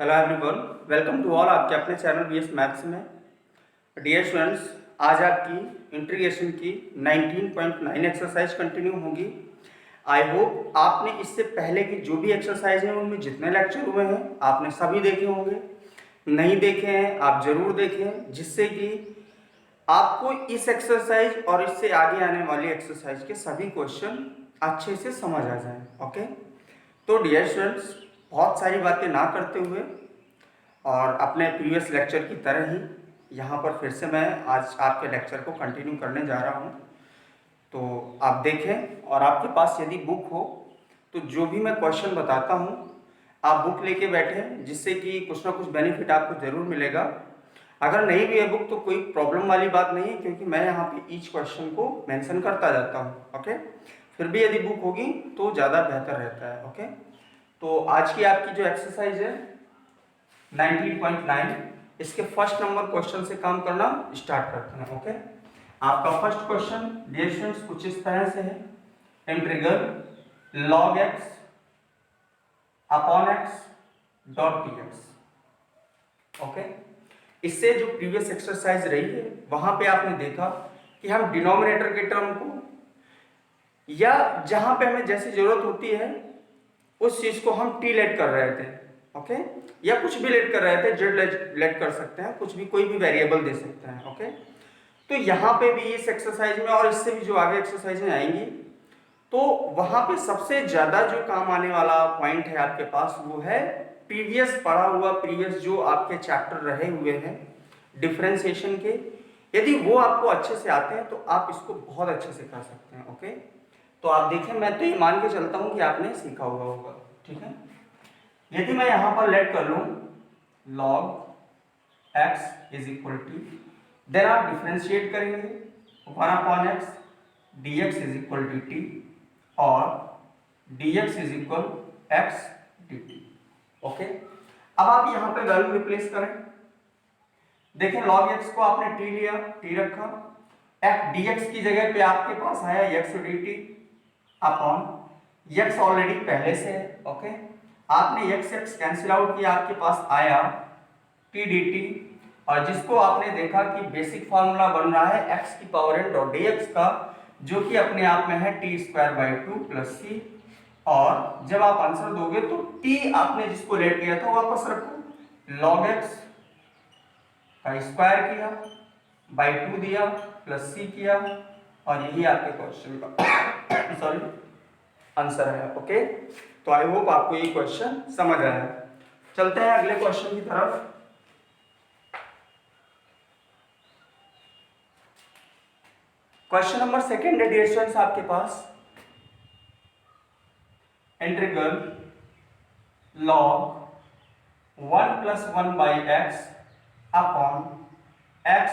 Hello everyone, welcome to all आपके अपने channel BS maths में। डियर स्टूडेंट्स, आज आपकी इंटीग्रेशन की 19.9 एक्सरसाइज कंटिन्यू होगी। आई होप आपने इससे पहले की जो भी एक्सरसाइज हैं उनमें जितने लेक्चर हुए हैं आपने सभी देखे होंगे। नहीं देखे हैं आप जरूर देखें, जिससे कि आपको इस एक्सरसाइज और इससे आगे आने वाली एक्सरसाइज के सभी क्वेश्चन अच्छे से समझ आ जाएं। ओके, तो डियर स्टूडेंट्स, बहुत सारी बातें ना करते हुए और अपने प्रीवियस लेक्चर की तरह ही यहाँ पर फिर से मैं आज आपके लेक्चर को कंटिन्यू करने जा रहा हूँ। तो आप देखें, और आपके पास यदि बुक हो तो जो भी मैं क्वेश्चन बताता हूँ आप बुक लेके बैठें, जिससे कि कुछ ना कुछ बेनिफिट आपको ज़रूर मिलेगा। अगर नहीं भी है बुक तो कोई प्रॉब्लम वाली बात नहीं है, क्योंकि मैं यहाँ पे ईच क्वेश्चन को मेंशन करता जाता हूँ। ओके, फिर भी यदि बुक होगी तो ज़्यादा बेहतर रहता है। ओके, तो आज की आपकी जो एक्सरसाइज है 19.9, इसके फर्स्ट नंबर क्वेश्चन से काम करना स्टार्ट करते हैं। ओके, आपका फर्स्ट क्वेश्चन डियर स्टूडेंट्स कुछ इस तरह से है। Integral log x upon x dot dx। Okay, इससे जो प्रीवियस एक्सरसाइज रही है वहां पे आपने देखा कि हम डिनोमिनेटर के टर्म को, या जहां पे हमें जैसी जरूरत होती है उस चीज को हम t लेट कर रहे थे। ओके, या कुछ भी लेट कर रहे थे, z लेट कर सकते हैं, कुछ भी कोई भी वेरिएबल दे सकते हैं। ओके, तो यहाँ पे भी इस एक्सरसाइज में और इससे भी जो आगे एक्सरसाइजें आएंगी तो वहां पे सबसे ज्यादा जो काम आने वाला पॉइंट है आपके पास वो है प्रीवियस पढ़ा हुआ, प्रीवियस जो आपके चैप्टर रहे हुए हैं डिफरेंशिएशन के। यदि वो आपको अच्छे से आते हैं तो आप इसको बहुत अच्छे से कर सकते हैं। ओके, तो आप देखें, मैं तो ये मान के चलता हूं कि आपने सीखा हुआ होगा। ठीक है, यदि मैं यहां पर लेट कर लूं log x is equal to, then आप डिफरेंशिएट करेंगे 1 upon x dx is equal to t और dx is equal x dt। Okay, अब आप यहां पे वैल्यू रिप्लेस करें। देखें, log x को आपने t लिया, t रखा, f dx की जगह पे आपके पास आया x dt upon x already पहले से है। ओके, आपने x कैंसिल आउट किया, आपके पास आया t dt, और जिसको आपने देखा कि बेसिक फार्मूला बन रहा है x की पावर n डॉट dx का, जो कि अपने आप में है t square by 2 plus c। और जब आप आंसर दोगे तो t आपने जिसको लेट किया था वापस रखो, log x का स्क्वायर किया बाई 2 दिया प्लस c किया, और यही आपके क्वेश्चन का सॉरी आंसर है। ओके, तो आई होप आपको ये क्वेश्चन समझ आया। चलते हैं अगले क्वेश्चन की तरफ। क्वेश्चन नंबर सेकेंड है डियर स्टूडेंट्स आपके पास, integral log 1 plus 1 by X upon x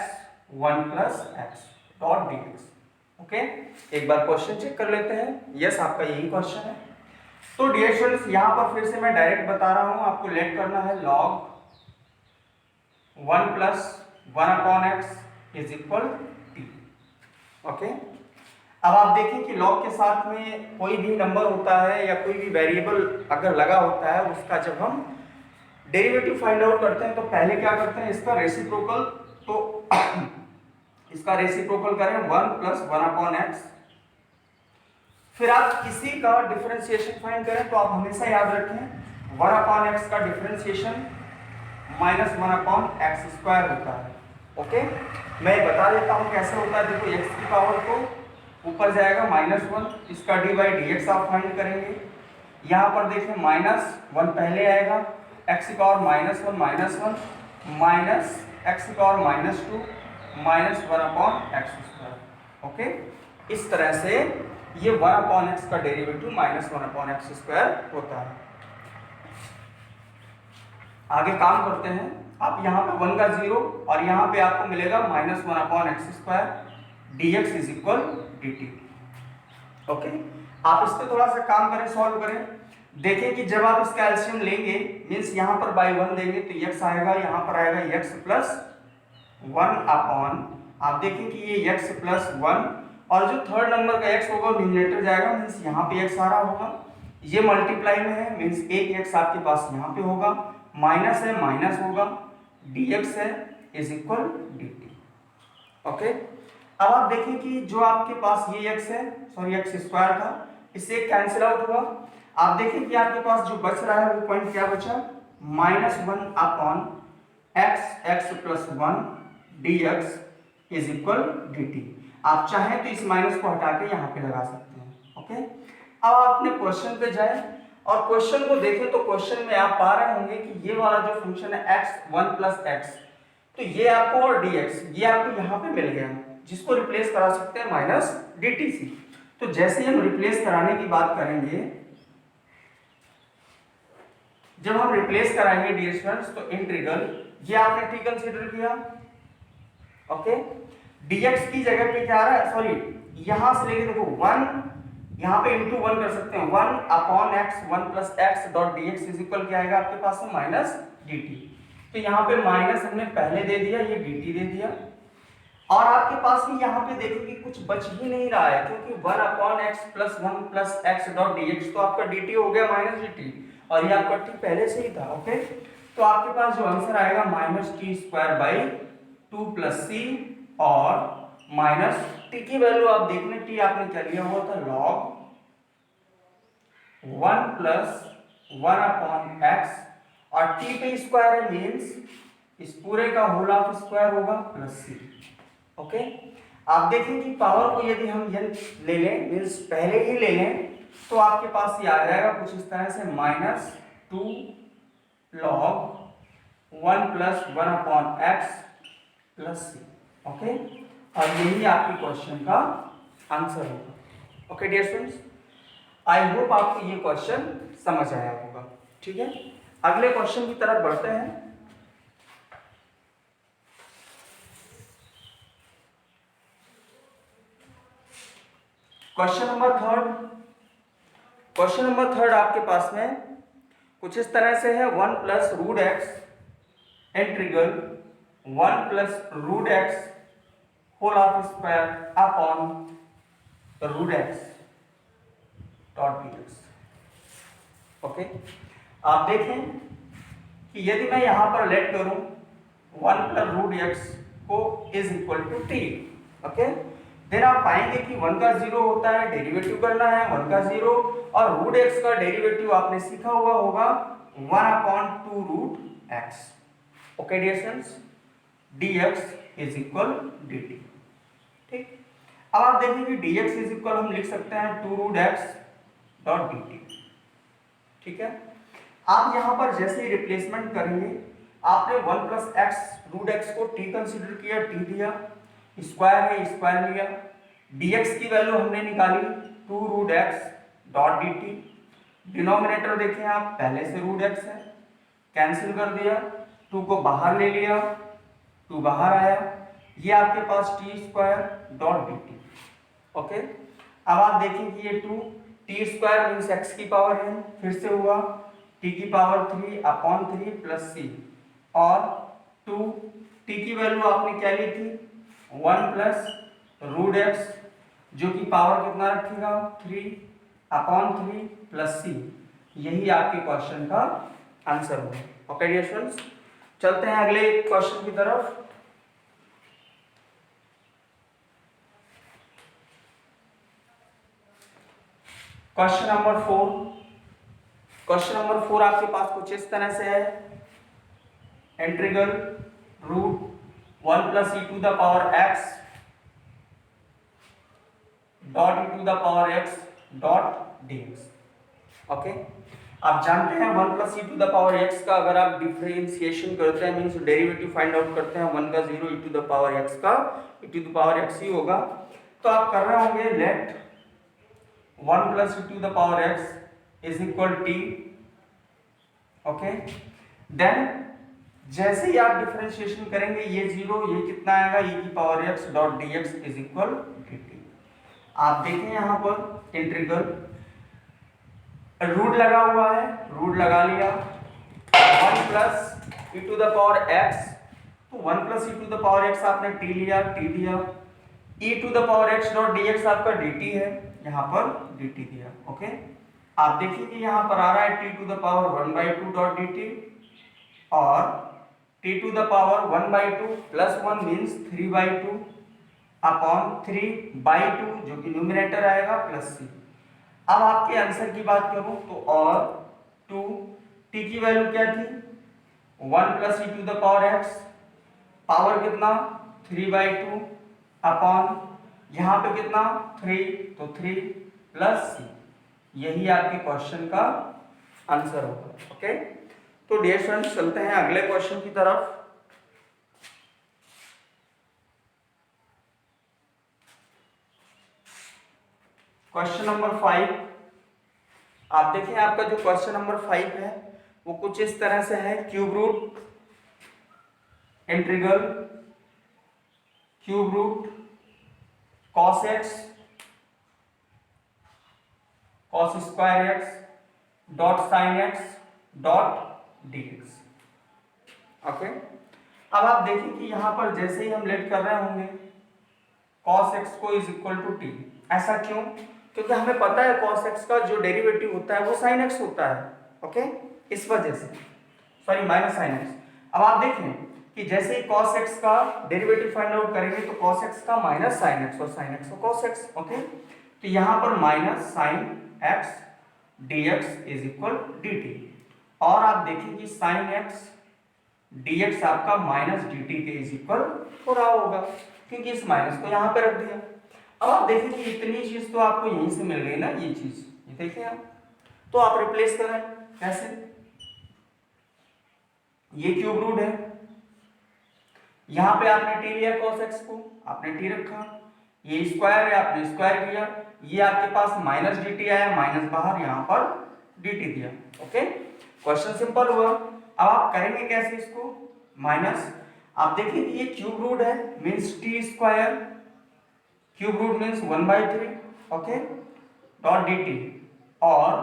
1 plus X dot dx। Okay, एक बार क्वेश्चन चेक कर लेते हैं। यस, आपका यही क्वेश्चन है। तो डियर स्टूडेंट्स, यहां पर फिर से मैं डायरेक्ट बता रहा हूं, आपको लेट करना है log 1 plus 1 upon x is equal t। Okay, अब आप देखें कि log के साथ में कोई भी नंबर होता है या कोई भी वेरिएबल अगर लगा होता है, उसका जब हम डेरिवेटिव फाइंड आउट करते हैं तो पहले क्या करते हैं, इसका रेसिप्रोकल। तो इसका रेसिप्रोकल करें 1 प्लस 1 अपॉन एक्स, फिर आप किसी का डिफरेंशिएशन फाइंड करें तो आप हमेशा याद रखें 1 अपॉन एक्स का differentiation minus 1 upon x square होता है। ओके, मैं बता देता हूं कैसे होता है। देखो, x की पावर को ऊपर जाएगा -1, इसका डी बाई डी एक्स आप फाइंड करेंगे। यहां पर देखें -1 पहले आएगा, x की पावर -1 माइनस x की power -2 minus 1 upon x square. Okay, इस तरह से ये 1 अपॉन एक्स का डेरिवेटिव -1 अपॉन एक्स स्क्वायर होता है। आगे काम करते हैं। आप यहाँ पे 1 का 0 और यहाँ पे आपको मिलेगा -1 upon x square dx is equal dt। Okay, आप इस पे थोड़ा सा काम करें, सॉल्व करें। देखें कि जब आप इसका एलसीएम लेंगे, मींस यहाँ पर बाई 1 देंगे तो x आएगा, यहाँ पर आएगा x प्लस 1 अपॉन, आप देखें कि ये x प्लस 1, और जो थर्ड नंबर का x होगा न्यूमरेटर जाएगा, मींस यहाँ पे x आ रहा होगा, ये मल्टीप्लाई में है, मींस एक x आपके पास यहाँ पे होगा, माइनस है माइनस होगा, dx है इज इक्वल dt। ओके, अब आप देखिए कि जो आपके पास ये x है, सॉरी x स्क्वायर था, इससे कैंसिल आउट हुआ। आप देखिए कि आपके पास जो बच रहा है वो पॉइंट क्या बचा, -1 upon x plus 1 dx is equal dt। आप चाहें तो इस माइनस को हटा के यहाँ पे लगा सकते हैं। ओके, अब आप अपने क्वेश्चन पे जाएं और क्वेश्चन को देखें तो क्वेश्चन में आप पा रहे होंगे कि ये वाला जो फंक्शन है x1 प्लस x, तो ये आपको और dx ये आपको यहाँ पे मिल गया, जिसको रिप्लेस करा सकते हैं माइनस dt से। तो जैसे हम रिप्लेस कराने की बात करेंगे, जब हम रिप्लेस कराएंगे डियर स्टूडेंट्स, तो इंटीग्रल ये आपने टी कंसीडर किया। ओके, dx की जगह पे क्या आ रहा है, सॉरी यहां से लेके देखो 1 यहाँ पे इंटू 1 कर सकते हैं, 1 upon x 1 plus X dot dx is equal क्या आएगा आपके पास में माइनस dt। तो यहाँ पे माइनस हमने पहले दे दिया, ये dt दे दिया, और आपके पास भी यहाँ पे देखो कि कुछ बच ही नहीं रहा है, क्योंकि 1 upon X plus 1 plus X dot dx तो आपका dt हो गया माइनस dt, और ये आपका t पहले से ही था। ओके, तो आपके पास जो आंसर आएगा minus T square by 2 plus सी, और माइनस टी की वैल्यू आप देखने, टी आपने क्या लिया हुआ था लॉग 1 प्लस 1 अपॉन एक्स, और टी पे स्क्वायर है मीन्स इस पूरे का होल ऑफ स्क्वायर होगा प्लस सी। ओके, आप देखें कि पावर को यदि हम n ले लें मीन्स पहले ही ले लें, तो आपके पास ये आ जाएगा कुछ इस तरह से minus 2 log 1 plus 1 upon X plus C. Okay, और यही आपके क्वेश्चन का आंसर होगा। Okay dear students, I hope आपको ये क्वेश्चन समझ आया होगा। ठीक है, अगले क्वेश्चन की तरफ बढ़ते हैं। क्वेश्चन नंबर थर्ड आपके पास में कुछ इस तरह से है, 1 plus root x integral 1 plus root x whole of square upon root x dot dx। Okay, आप देखें कि यदि मैं यहां पर लेट करूं 1 प्लस रूट एक्स को is equal to T, okay, then आप पाएंगे कि 1 का 0 होता है, डेरिवेटिव करना है 1 का 0, और रूट एक्स का डेरिवेटिव आपने सीखा हुआ होगा 1 upon 2 root x. Okay dear students, dx is equal dt। ठीक, अब आप देखें कि dx इज इक्वल हम लिख सकते हैं 2 रूट एक्स डॉट dt। ठीक है, आप यहां पर जैसे ही रिप्लेसमेंट करेंगे, आपने 1 प्लस एक्स रूट एक्स को t कंसीडर किया, t दिया, स्क्वायर है स्क्वायर लिया, dx की वैल्यू हमने निकाली 2 root x dot dt। Denominator देखें आप, पहले से रूट एक्स है, कैंसिल कर दिया, 2 को बाहर ले लिया, 2 बाहर आया, ये आपके पास T square dot dt। Okay, अब आप देखें कि ये 2 टी स्क्वायर मीन्स एक्स की पावर है, फिर से हुआ t की पावर 3 अपॉन 3 प्लस सी, और 2 t की वैल्यू आपने क्या ली थी 1 प्लस रूट एक्स, जो कि पावर कितना रखेगा 3 अपॉन 3 प्लस सी। यही आपके क्वेश्चन का आंसर होगा। ओके डियर स्टूडेंट्स, चलते हैं अगले क्वेश्चन की तरफ। क्वेश्चन नंबर 4 आपके पास कुछ इस तरह से है, integral root 1 plus e to the power x dot e to the power x dot dx। Okay, आप जानते हैं 1 plus e to the power x का अगर आप डिफरेंशिएशन करते हैं मीन्स डेरिवेटिव फाइंड आउट करते हैं, 1 का 0 e to the power x का e to the power x ही होगा। तो आप कर रहे होंगे let 1 plus e to the power x is equal T. Okay, then जैसे ही आप डिफरेंशिएशन करेंगे, ये 0 ये कितना आएगा e की power x dot dx is equal dt। आप देखें यहां पर इंटीग्रल रूट लगा हुआ है, रूट लगा लिया, 1 plus e to the power x, तो 1 plus e to the power x आपने t लिया, t दिया, e to the power x dot dx आपका dt है, यहां पर dt दिया। ओके, आप देखिए कि यहां पर आ रहा है t to the power 1/2 dot dt, और t to the power 1/2 plus 1 means 3/2 upon 3/2 जो कि न्यूमिनेटर आएगा प्लस c। अब आपके आंसर की बात करूं तो और 2 t की वैल्यू क्या थी 1 plus e to the power x, power कितना 3/2 अपॉन यहाँ पे कितना 3 तो 3 प्लस c। यही आपके क्वेश्चन का आंसर होगा। ओके, तो डियर स्टूडेंट्स चलते हैं अगले क्वेश्चन की तरफ। क्वेश्चन नंबर 5 आप देखें, आपका जो क्वेश्चन नंबर 5 है वो कुछ इस तरह से है। Cube root integral cube root cos x cos square x dot sine x dot dx। Okay, अब आप देखें कि यहां पर जैसे ही हम लेट कर रहे होंगे cos x को इज इक्वल टू t। ऐसा क्यों? क्योंकि हमें पता है cos x का जो डेरिवेटिव होता है वो sin x होता है। ओके, इस वजह से सॉरी माइनस sin x। अब आप देखें कि जैसे ही cos x का डेरिवेटिव फाइंड आउट करेंगे तो cos x का माइनस sin x और sin x का cos x। ओके, तो यहां पर minus sin x dx is equal dt। और आप देखें कि sin x dx आपका माइनस dt के इज इक्वल हो रहा होगा क्योंकि इस माइनस को यहां पे रख दिया। अब आप देखें कि इतनी चीज तो आपको यहीं से मिल गई ना, ये चीज ये देखिए आप, तो आप रिप्लेस करें कैसे। ये क्यूब रूट है, यहां पे आपने t लिया cos x को, आपने t रखा, ये स्क्वायर है आपने स्क्वायर किया, ये आपके पास माइनस dt आया, माइनस बाहर यहां पर dt दिया। ओके, क्वेश्चन सिंपल हुआ। अब आप करेंगे कैसे इसको माइनस, आप देखिए कि ये क्यूब रूट है means t square, cube root means 1/3 okay dot dt और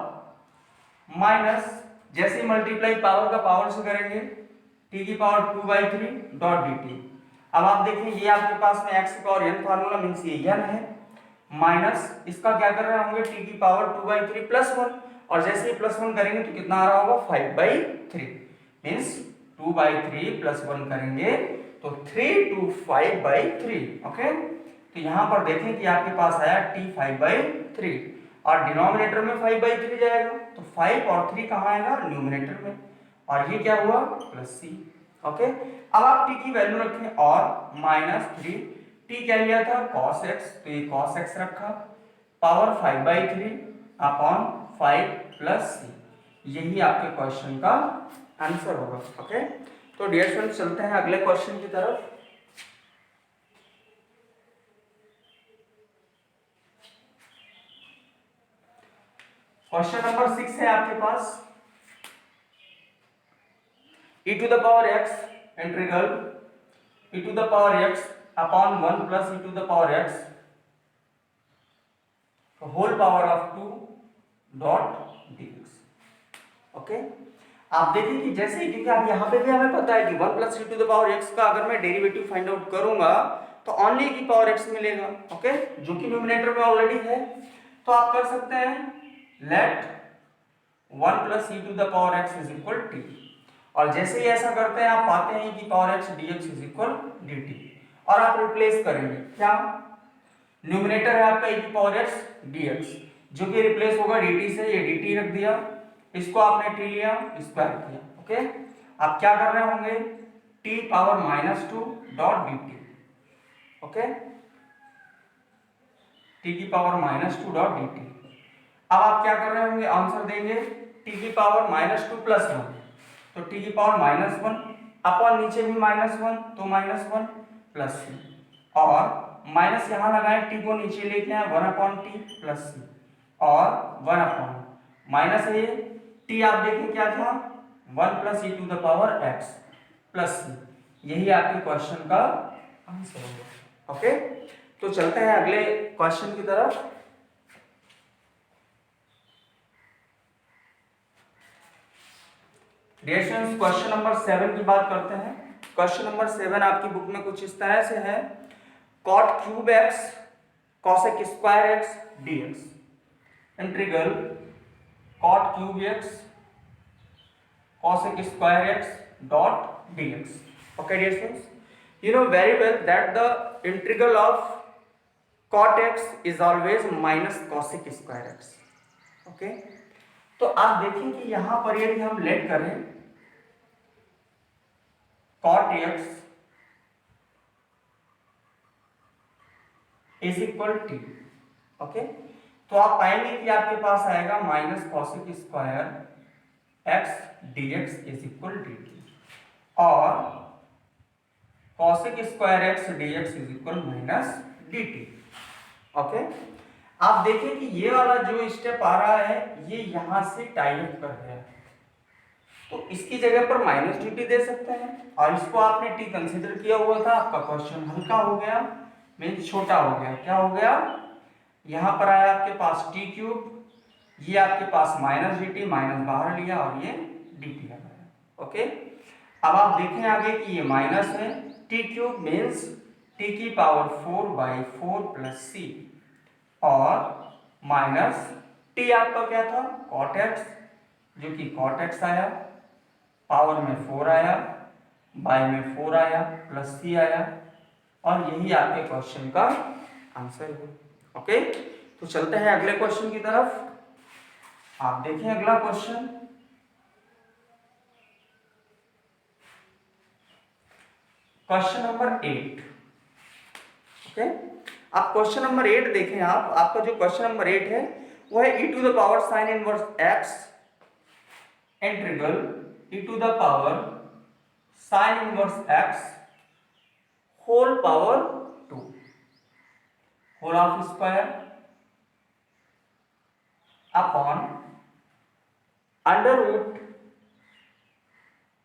माइनस जैसे ही मल्टीप्लाई पावर का पावर से करेंगे t की पावर 2/3 डॉट dt। अब आप देखिए ये आपके पास में x की पावर n फार्मूला मींस ये n है, माइनस इसका क्या कर रहे होंगे t की पावर 2/3 प्लस 1 और जैसे ही प्लस 1 करेंगे तो कितना आ रहा होगा 5/3 मींस 2/3 प्लस 1 करेंगे तो 3 to 5/3। ओके, तो यहां पर देखें कि आपके पास आया t 5/3 और डिनोमिनेटर में 5/3 जाएगा तो 5 और 3 कहां आएगा न्यूमरेटर में, और ये क्या हुआ प्लस c। ओके, अब आप t की वैल्यू रखें और माइनस 3, t क्या लिया था cos x तो ये cos x रखा, पावर 5/3 अपॉन 5 प्लस c। यही आपके क्वेश्चन का आंसर होगा। ओके, तो डियर स्टूडेंट्स चलते हैं अगले क्वेश्चन की तरफ। क्वेश्चन नंबर 6 है आपके पास, e to the power x integral e to the power x upon 1 plus e to the power x whole power of 2 dot dx। Okay, आप देखिए कि जैसे ही, क्योंकि आप यहाँ पे भी हमें पता है कि 1 plus e to the power x का अगर मैं डेरिवेटिव फाइंड आउट करूंगा तो ओनली की पावर x मिलेगा। ओके, जो कि न्यूमरेटर में ऑलरेडी है, तो आप कर सकते हैं let 1 plus e to the power x is equal t, और जैसे ही ऐसा करते हैं आप पाते हैं कि power x dx is equal dt और आप रिप्लेस करेंगे क्या, न्यूमरेटर है आपका e की पावर x dx जो कि रिप्लेस होगा dt से, ये dt रख दिया, इसको आपने t लिया स्क्वायर किया। ओके, आप क्या कर रहे होंगे t power -2 dot dt। Okay, t की पावर -2 डॉट dt। अब आप क्या कर रहे होंगे आंसर देंगे t की पावर -2 प्लस 1 तो t की पावर -1 अपॉन नीचे भी -1 तो -1 प्लस c और माइनस यहां लगाए t को नीचे लेके आए 1/t प्लस c और 1 अपॉन माइनस है ये t, आप देखें क्या था 1 plus e to the power x plus c। यही आपके क्वेश्चन का आंसर होगा। ओके, तो चलते हैं अगले क्वेश्चन की तरफ। रिएक्शंस क्वेश्चन नंबर 7 की बात करते हैं। क्वेश्चन नंबर 7 आपकी बुक में कुछ इस तरह से है, cot cube x cosec square x dx integral cot cube x cosec square x dot dx. Okay dear students, you know very well that the integral of cot x is always minus cosec square x. Okay, तो आप देखें कि यहां पर यदि हम late करें cot x is equal T, okay, तो आप पाएंगे कि आपके पास आएगा minus cosec square X D x is equal D T, और cosec square X D x is equal minus D T. Okay, आप देखें कि ये वाला जो स्टेप आ रहा है ये यहां से टाई अप कर रहा है, तो इसकी जगह पर माइनस डी टी दे सकते हैं, और इसको आपने टी कंसीडर किया हुआ था, आपका क्वेश्चन हल्का हो गया, मीन्स छोटा हो गया। क्या हो गया, यहां पर आया आपके पास टी क्यूब, ये आपके पास माइनस डी टी, माइनस बाहर लिया और ये डी टी आ गया। ओके, अब आप देखें आगे कि ये माइनस है, टी क्यूब मीन्स टी की पावर 4/4 प्लस सी, और माइनस टी आपका क्या था कॉट एक्स, जो कि कॉट एक्स आया, पावर में 4 आया, बाय में 4 आया, प्लस सी आया, और यही आपके क्वेश्चन का आंसर है। ओके, तो चलते हैं अगले क्वेश्चन की तरफ। आप देखें अगला क्वेश्चन, क्वेश्चन नंबर 8। ओके, आप क्वेश्चन नंबर 8 देखें, आपका जो क्वेश्चन नंबर 8 है वो है e to the power sine inverse x integral e to the power sine inverse x whole power 2 whole of square upon under root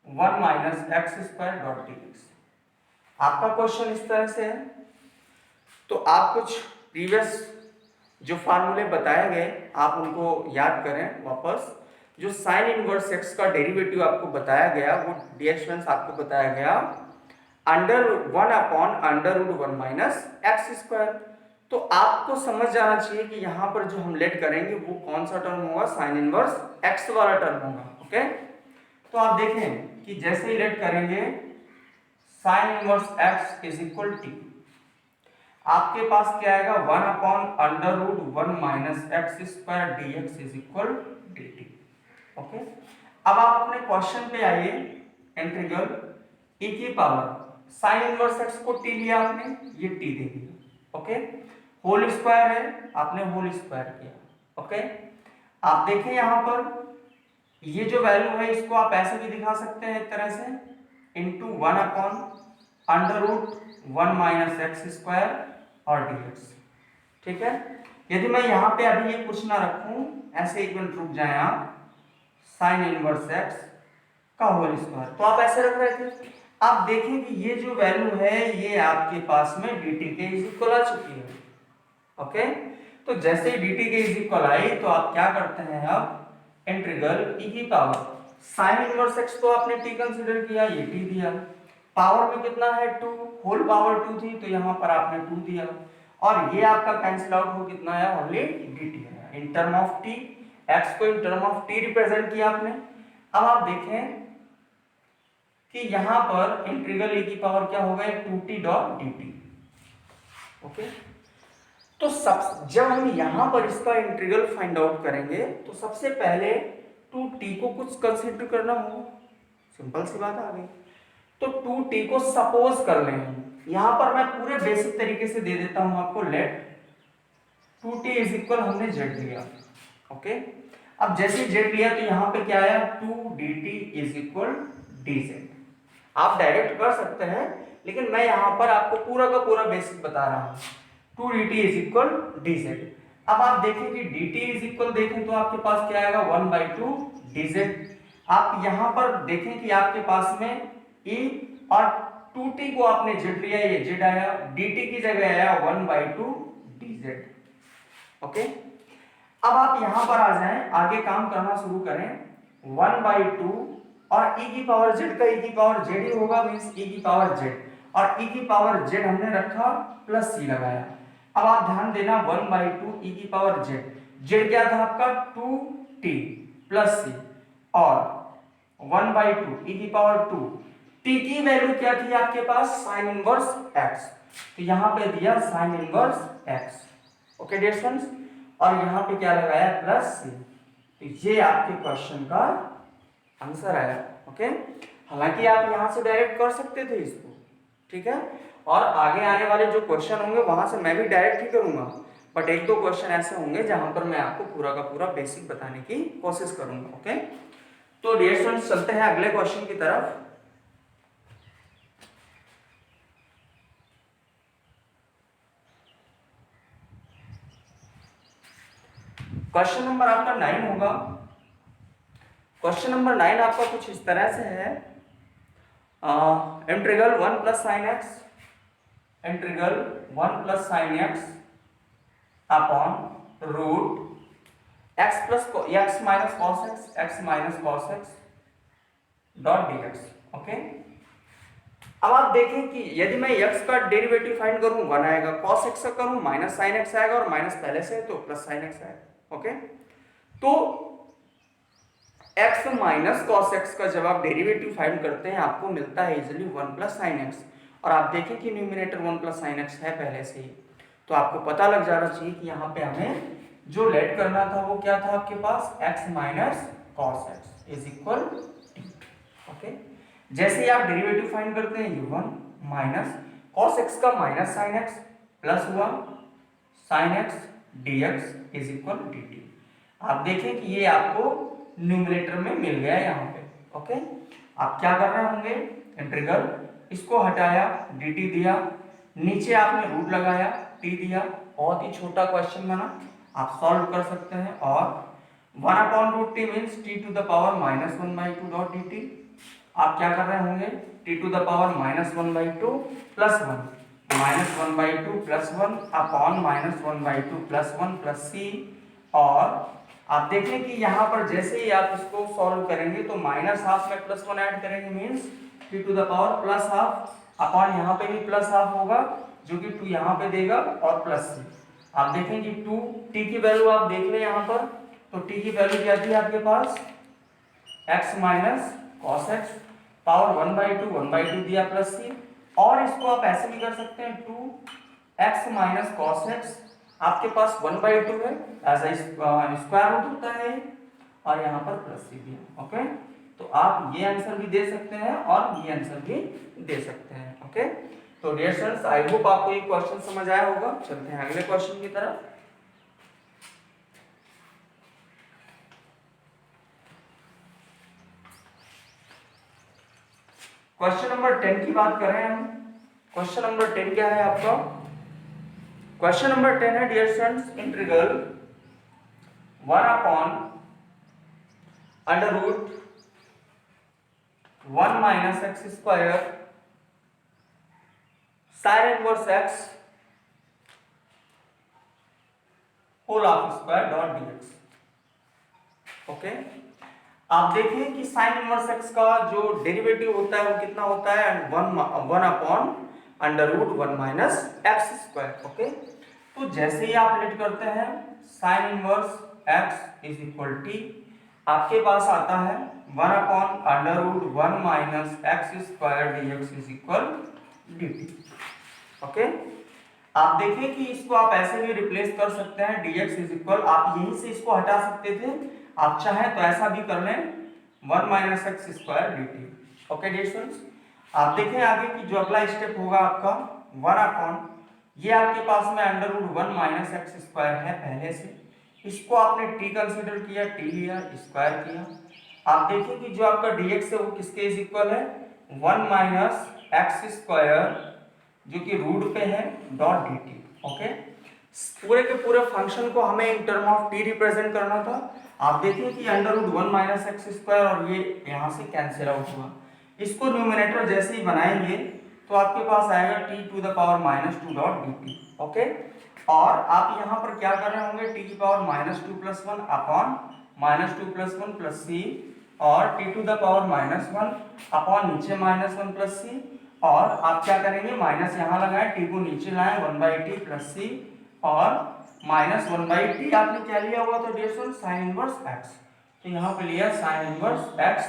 1 minus x square dot dx। आपका question इस तरह से है, तो आप कुछ प्रीवियस जो फार्मूले बताए गए आप उनको याद करें वापस। जो साइन इनवर्स एक्स का डेरिवेटिव आपको बताया गया वो dx आपको बताया गया under 1 upon under root 1 minus x square. तो आपको समझ जाना चाहिए कि यहाँ पर जो हम लेट करेंगे वो कौन सा टर्म होगा, साइन इनवर्स एक्स वाला टर्म होगा। ओके, तो आप देखें कि जैसे ही लेट करेंगे sine inverse x is equal t, आपके पास क्या आएगा 1 upon under root 1 minus x square d x is equal D T. Okay, अब आप अपने क्वेश्चन पे आइए, इंटीग्रल e की पावर साइन इनवर्स एक्स को टी लिया आपने, ये टी दे दिया। ओके, होल स्क्वायर है, आपने होल स्क्वायर किया। ओके, आप देखें यहां पर ये जो वैल्यू है इसको आप ऐसे भी दिखा सकते हैं एक तरह से, into 1 upon under root 1 minus x square और dx। ठीक है, यदि मैं यहाँ पे अभी ये कुछ ना रखूं, ऐसे एक मिनट रुक जाएं आप, साइन इनवर्स एक्स का होल स्क्वायर, तो आप ऐसे रख रहे थे, आप देखें कि ये जो वैल्यू है ये आपके पास में dt के इज इक्वल आ चुकी है। ओके, तो जैसे ही dt के इज इक्वल आई तो आप क्या करते हैं, अब इंटीग्रल e की पावर साइन इनवर्स एक्स तो आपने t कंसीडर किया, ये t दिया, पावर में कितना है 2, होल पावर 2 थी तो यहाँ पर आपने 2 दिया, और ये आपका कैंसिल आउट हो कितना आया, ओनली dt आया in term of t, x को in term of t represent किया आपने। अब आप देखें कि यहाँ पर इंटीग्रल e की पावर क्या होगा 2t डॉट dt। ओके, तो जब हम यहाँ पर इसका इंटीग्रल फाइंड आउट करेंगे तो सबसे पहले 2t को कुछ कंसीडर करना होगा, सिंपल सी बात आ गई। तो 2t को सपोज कर लें, यहां पर मैं पूरे बेसिक तरीके से दे देता हूं आपको, लेट 2t इज इक्वल हमने z लिया। ओके, अब जैसे z लिया तो यहां पे क्या आया 2dt इज इक्वल dz। आप डायरेक्ट कर सकते हैं लेकिन मैं यहां पर आपको पूरा का पूरा बेसिक बता रहा हूं, 2dt इज इक्वल dz। अब आप देखें कि dt इज इक्वल देखें तो आपके पास क्या आएगा 1/2 dz। आप यहां पर देखें कि आपके पास में e और 2t को आपने z लिया, ये z आया, dt की जगह आया 1/2 dz। ओके, अब आप यहां पर आ जाएं, आगे काम करना शुरू करें, 1/2 और e की पावर z का e की पावर z ही होगा, मींस e की पावर z, और e की पावर z हमने रखा प्लस c लगाया। अब आप ध्यान देना 1/2 e की पावर z, z क्या था आपका 2t प्लस c, और 1/2 e⁻²। t की वैल्यू क्या थी आपके पास, साइन इनवर्स x, तो यहाँ पे दिया sine inverse x। Okay dear students, और यहाँ पे क्या लगाया, प्लस c। तो ये आपके क्वेश्चन का आंसर आया। ओके, हालांकि आप यहाँ से डायरेक्ट कर सकते थे इसको, ठीक है, और आगे आने वाले जो क्वेश्चन होंगे वहां से मैं भी डायरेक्ट ही करूंगा, बट एक दो क्वेश्चन ऐसे होंगे जहां पर मैं आपको पूरा का पूरा बेसिक बताने की कोशिश करूंगा। ओके, तो डियर स्टूडेंट्स चलते हैं अगले क्वेश्चन की तरफ। क्वेश्चन नंबर आपका 9 होगा। क्वेश्चन नंबर 9 आपका कुछ इस तरह से है, integral 1 plus sine x, integral 1 plus sine x upon root x plus x minus cos x, x minus cos x dot d x. Okay, अब आप देखें कि यदि मैं x का डेरिवेटिव फाइंड करूं 1 आएगा, cos x का करूं माइनस साइन x आएगा, और माइनस पहले से है तो प्लस साइन x आएगा। ओके, तो x माइनस cos x का जब आप डेरिवेटिव फाइंड करते हैं आपको मिलता है इजीली 1 प्लस साइन x, और आप देखें कि न्यूमिनेटर 1 प्लस साइन x है पहले से ही, तो आपको पता लग जाना चाहिए कि यहाँ पे हमें जो लेट करना था वो क्या था आपके पास, x minus cos x is equal t। Okay, जैसे ही आप डेरिवेटिव फाइंड करते हैं u1 माइनस cos x का माइनस sin x प्लस हुआ sin x dx is equal dt। आप देखें कि ये आपको न्यूमरेटर में मिल गया यहाँ पे। ओके, आप क्या कर रहे होंगे, इंटीग्रल इसको हटाया, dt दिया, नीचे आपने रूट लगाया, t दिया, बहुत ही छोटा क्वेश्चन बना, आप सॉल्व कर सकते हैं। और 1/√t means t to the power -1/2 dot dt। आप क्या कर रहे होंगे, t to the power -1/2 plus 1 -1/2 plus 1 upon -1/2 plus 1 plus c। और आप देखें कि यहाँ पर जैसे ही आप इसको सॉल्व करेंगे तो -½ में +1 ऐड करेंगे means t to the power +½ upon यहाँ पे भी +½ होगा जो कि 2 यहाँ पे देगा और प्लस c। आप देखें कि 2 t की वैल्यू आप देख लें यहाँ पर, तो t की वैल्यू क्या थी आपके पास, x minus cos x power 1/2 दिया प्लस c। और इसको आप ऐसे भी कर सकते हैं 2x माइनस कॉस एक्स, आपके पास 1/2 है, ऐसा स्क्वायर रूट होता है, और यहाँ पर प्लस c दिया। ओके, तो आप ये आंसर भी दे सकते हैं और ये आंसर भी दे सकते हैं। ओके, तो डियर स्टूडेंट्स आई होप आपको ये क्वेश्चन समझ आया होगा। चलते हैं अगले क्वेश्चन की तरफ। क्वेश्चन नंबर 10 की बात कर रहे हैं हम। क्वेश्चन नंबर 10 क्या है आपका, क्वेश्चन नंबर 10 है dear students, integral 1/√1 minus x square sine inverse x whole of square dot dx. Okay, आप देखिए कि साइन इनवर्स एक्स का जो डेरिवेटिव होता है वो कितना होता है, 1/√1 माइनस एक्स स्क्वायर। ओके, तो जैसे ही आप लेट करते हैं sign inverse x is equal t, आपके पास आता है 1/√1 minus x square dx is equal dt। Okay, आप देखिए कि इसको आप ऐसे भी रिप्लेस कर सकते हैं, dx इज इक्वल, आप यहीं से इसको हटा सकते थे, आप चाहें तो ऐसा भी कर लें 1 minus x square dt। Okay dear students, आप देखें आगे की जो अगला स्टेप होगा आपका 1/, ये आपके पास में √1 माइनस एक्स स्क्वायर है पहले से, इसको आपने t कंसीडर किया, t लिया, स्क्वायर किया। आप देखिए कि जो आपका dx है वो किसके इज इक्वल है, 1 माइनस एक्स स्क्वायर जो कि रूट पे है डॉट dt। ओके, पूरे के पूरे फंक्शन को हमें in term of t represent करना था। आप देखिए कि √1 माइनस एक्स स्क्वायर और ये यहाँ से कैंसिल आउट हुआ, इसको न्यूमरेटर जैसे ही बनाएंगे तो आपके पास आएगा t to the power -2 dot dt। Okay, और आप यहाँ पर क्या कर रहे होंगे, t की power -2 plus 1 upon -2 plus 1 plus c, और t to the power -1 upon नीचे -1 प्लस c, और आप क्या करेंगे माइनस यहाँ लगाए, t को नीचे लाए 1/t प्लस c, और -1/t आपने क्या लिया हुआ था dear student, sine inverse x, तो यहाँ पे लिया साइन इनवर्स x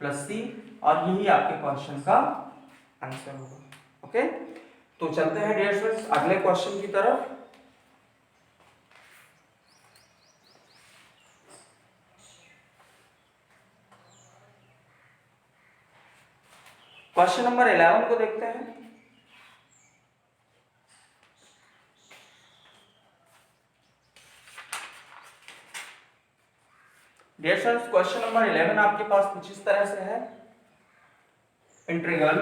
प्लस सी, और यही आपके क्वेश्चन का आंसर होगा। ओके, तो चलते हैं डियर स्टूडेंट्स अगले क्वेश्चन की तरफ। क्वेश्चन नंबर 11 को देखते हैं। डियर स्टूडेंट्स क्वेश्चन नंबर 11 आपके पास कुछ इस तरह से है, इंटीग्रल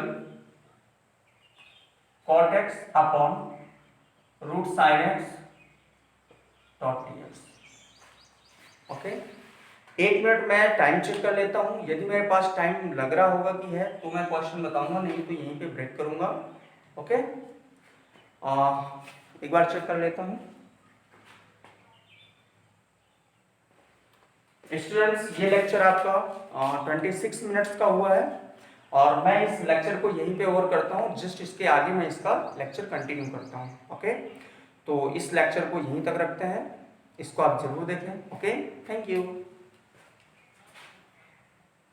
cot x upon root sine x dot dx। Okay, एक मिनट मैं टाइम चेक कर लेता हूं, यदि मेरे पास टाइम लग रहा होगा कि है तो मैं क्वेश्चन बताऊंगा, नहीं तो यहीं पे ब्रेक करूंगा। ओके, एक बार चेक कर लेता हूं। स्टूडेंट्स ये लेक्चर आपका 26 मिनट्स का हुआ है, और मैं इस लेक्चर को यहीं पे ओवर करता हूँ, जस्ट इसके आगे मैं इसका लेक्चर कंटिन्यू करता हूँ। ओके, तो इस लेक्चर को यहीं तक रखते हैं, इसको आप जरूर देखें। Okay, thank you.